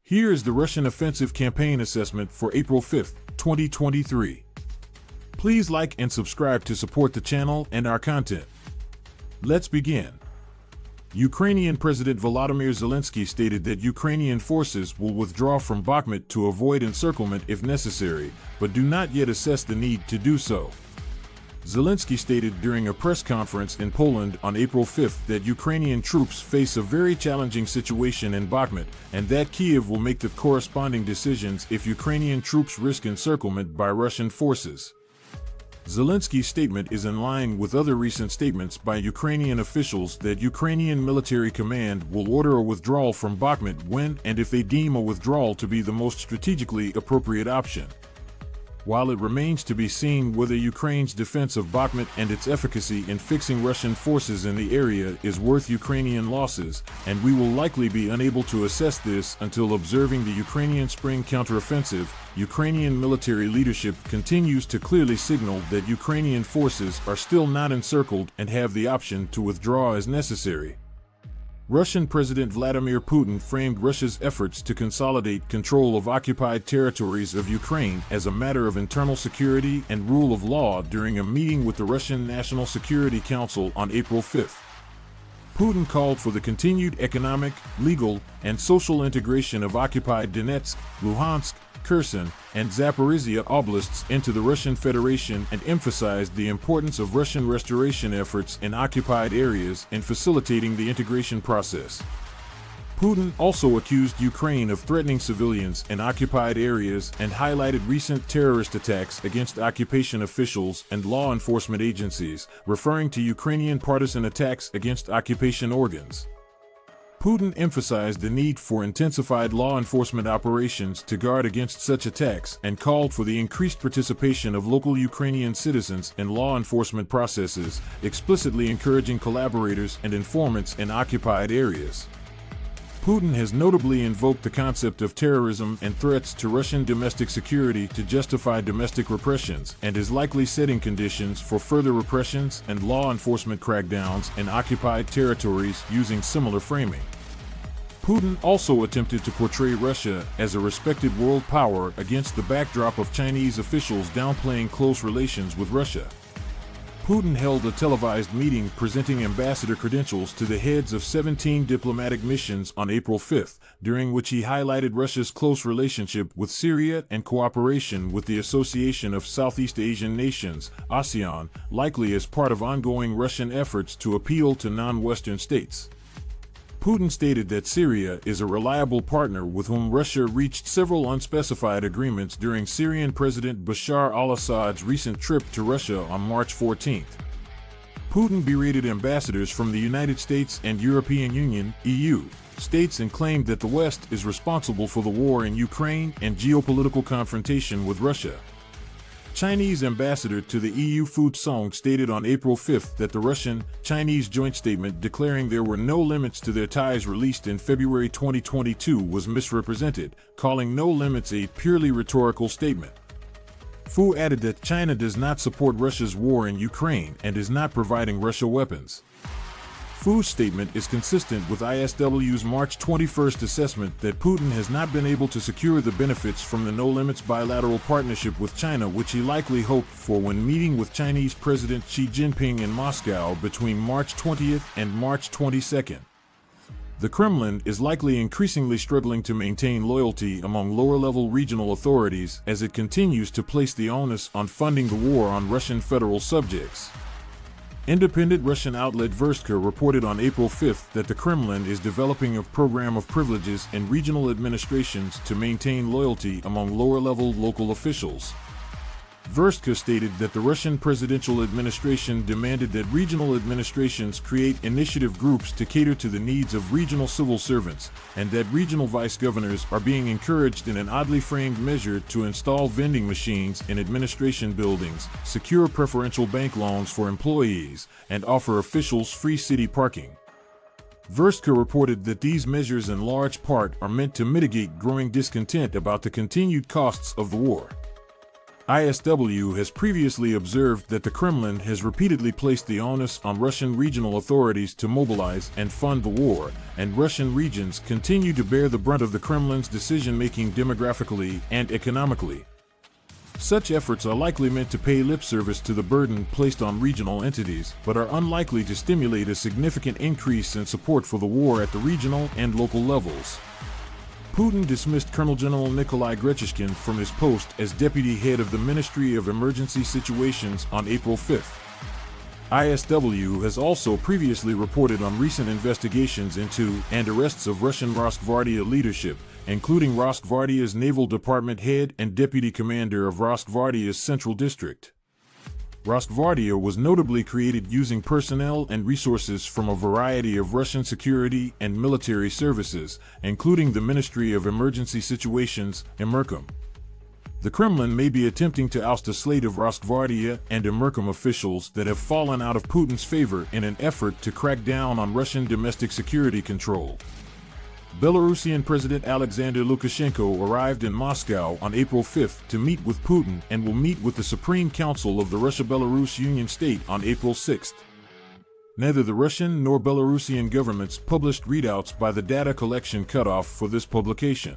Here is the Russian offensive campaign assessment for April 5, 2023. Please like and subscribe to support the channel and our content. Let's begin. Ukrainian President Volodymyr Zelensky stated that Ukrainian forces will withdraw from Bakhmut to avoid encirclement if necessary, but do not yet assess the need to do so. Zelensky stated during a press conference in Poland on April 5 that Ukrainian troops face a very challenging situation in Bakhmut, and that Kyiv will make the corresponding decisions if Ukrainian troops risk encirclement by Russian forces. Zelensky's statement is in line with other recent statements by Ukrainian officials that Ukrainian military command will order a withdrawal from Bakhmut when and if they deem a withdrawal to be the most strategically appropriate option. While it remains to be seen whether Ukraine's defense of Bakhmut and its efficacy in fixing Russian forces in the area is worth Ukrainian losses, and we will likely be unable to assess this until observing the Ukrainian spring counteroffensive, Ukrainian military leadership continues to clearly signal that Ukrainian forces are still not encircled and have the option to withdraw as necessary. Russian President Vladimir Putin framed Russia's efforts to consolidate control of occupied territories of Ukraine as a matter of internal security and rule of law during a meeting with the Russian National Security Council on April 5. Putin called for the continued economic, legal, and social integration of occupied Donetsk, Luhansk, Kherson, and Zaporizhia oblasts into the Russian Federation and emphasized the importance of Russian restoration efforts in occupied areas in facilitating the integration process. Putin also accused Ukraine of threatening civilians in occupied areas and highlighted recent terrorist attacks against occupation officials and law enforcement agencies, referring to Ukrainian partisan attacks against occupation organs. Putin emphasized the need for intensified law enforcement operations to guard against such attacks and called for the increased participation of local Ukrainian citizens in law enforcement processes, explicitly encouraging collaborators and informants in occupied areas. Putin has notably invoked the concept of terrorism and threats to Russian domestic security to justify domestic repressions and is likely setting conditions for further repressions and law enforcement crackdowns in occupied territories using similar framing. Putin also attempted to portray Russia as a respected world power against the backdrop of Chinese officials downplaying close relations with Russia. Putin held a televised meeting presenting ambassador credentials to the heads of 17 diplomatic missions on April 5, during which he highlighted Russia's close relationship with Syria and cooperation with the Association of Southeast Asian Nations, ASEAN, likely as part of ongoing Russian efforts to appeal to non-Western states. Putin stated that Syria is a reliable partner with whom Russia reached several unspecified agreements during Syrian President Bashar al-Assad's recent trip to Russia on March 14. Putin berated ambassadors from the United States and European Union (EU) states and claimed that the West is responsible for the war in Ukraine and geopolitical confrontation with Russia. Chinese ambassador to the EU Fu Song stated on April 5 that the Russian-Chinese joint statement declaring there were no limits to their ties released in February 2022 was misrepresented, calling no limits a purely rhetorical statement. Fu added that China does not support Russia's war in Ukraine and is not providing Russia weapons. Fu's statement is consistent with ISW's March 21 assessment that Putin has not been able to secure the benefits from the no-limits bilateral partnership with China which he likely hoped for when meeting with Chinese President Xi Jinping in Moscow between March 20 and March 22. The Kremlin is likely increasingly struggling to maintain loyalty among lower-level regional authorities as it continues to place the onus on funding the war on Russian federal subjects. Independent Russian outlet Verstka reported on April 5 that the Kremlin is developing a program of privileges in regional administrations to maintain loyalty among lower-level local officials. Verstka stated that the Russian presidential administration demanded that regional administrations create initiative groups to cater to the needs of regional civil servants, and that regional vice governors are being encouraged in an oddly framed measure to install vending machines in administration buildings, secure preferential bank loans for employees, and offer officials free city parking. Verstka reported that these measures in large part are meant to mitigate growing discontent about the continued costs of the war. ISW has previously observed that the Kremlin has repeatedly placed the onus on Russian regional authorities to mobilize and fund the war, and Russian regions continue to bear the brunt of the Kremlin's decision-making demographically and economically. Such efforts are likely meant to pay lip service to the burden placed on regional entities, but are unlikely to stimulate a significant increase in support for the war at the regional and local levels. Putin dismissed Colonel General Nikolai Grechishkin from his post as deputy head of the Ministry of Emergency Situations on April 5. ISW has also previously reported on recent investigations into and arrests of Russian Rosgvardia leadership, including Rosgvardia's Naval Department head and deputy commander of Rosgvardia's Central District. Rosgvardia was notably created using personnel and resources from a variety of Russian security and military services, including the Ministry of Emergency Situations, Emercom. The Kremlin may be attempting to oust a slate of Rosgvardia and Emercom officials that have fallen out of Putin's favor in an effort to crack down on Russian domestic security control. Belarusian President Alexander Lukashenko arrived in Moscow on April 5 to meet with Putin and will meet with the Supreme Council of the Russia-Belarus Union State on April 6. Neither the Russian nor Belarusian governments published readouts by the data collection cutoff for this publication.